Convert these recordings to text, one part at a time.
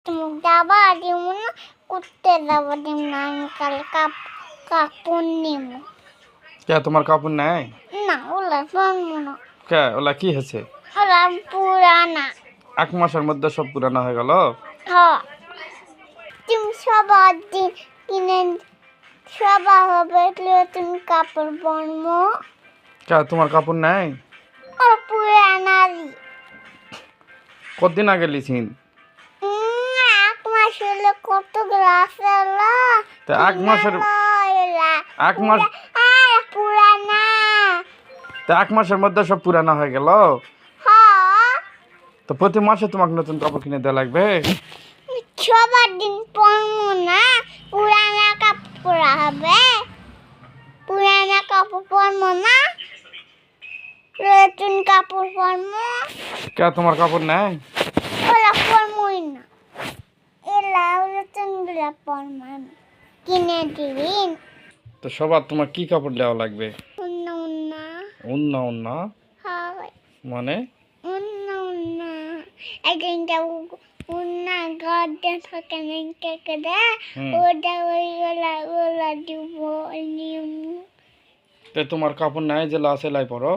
তুমি যাবা দিব না, করতে যাবো দিব না, আমি কাল কাপড় নিব। কে তোমার কাপড় নাই? না, ওলা শুনবো না। কে ওলা কি হয়েছে? ওলা পুরানা। 1 মাসের মধ্যে সব পুরানো হয়ে গেল? হ্যাঁ, তুমি সবার দিন কিনে সবার হবে তুমি কাপড় পরবো। কে তোমার কাপড় নাই? আর পুরানা কতদিন আগে লিছিন? 1 মাস হলে কত গ্লাস এলা? তা 1 মাসের 1 মাস পুরানা। তা 1 মাসের মধ্যে সব পুরানো হয়ে গেল? হ্যাঁ, তো প্রতি মাসে তোমাকে নতুন কাপড় কিনে দেওয়া লাগবে? সবার দিন পরবো না, পুরানা কাপড় পরা হবে। পুরানা কাপড় পরবো না, নতুন কাপড় পরবো। কে তোমার কাপড় নাই? ওলা পরবোই না, এলা নতুন গুলা পরবো আমি। কিনে দিবেন? তো সবার তোমার কি কাপড় দেওয়া লাগবে? উন্না উন্না। অন্য অন্য হয় মানে? উন্না উন্না। একদিনটা উন্না গার্ডেন থাকে না কেকে দে, ওটা ওলা দিব নিয়ম। তো তোমার কাপড় নাই যে লাসে লাই পরো?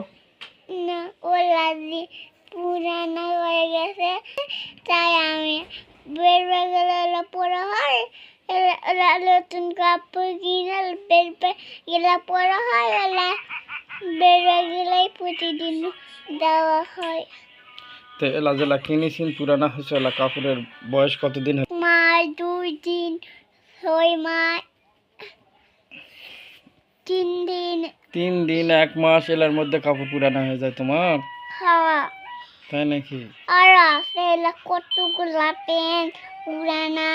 না, ওলা পুরানা হয়ে গেছে, তাই আমি বের হয়ে গেলে ওলা পরা হয়। ওলা নতুন কাপড় কিনে বের গেলা পরা হয়। ওলা বের হয়ে গেলেই প্রতিদিন দেওয়া হয়। তো এলা যেলা কিনেছিন পুরানা হয়েছে, এলা কাপড়ের বয়স কতদিন? মাস 2 দিন, 6 মাস, 3 দিন। 3 দিন 1 মাস এলার মধ্যে কাপড় পুরানো হয়ে যায় তোমার? খাওয়া তাই নাকি? আর আছে এলা কতগুলা পেন, পুরানা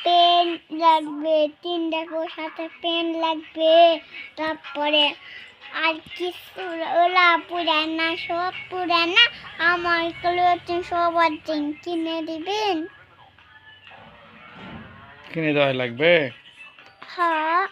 পেন লাগবে, 3টা সাথে পেন লাগবে। তারপরে আর কিছু ওলা পুরানা, সব পুরানা। আমার নতুন সবার দিন কিনে দিবেন? কিনে দেওয়া লাগবে? হ্যাঁ।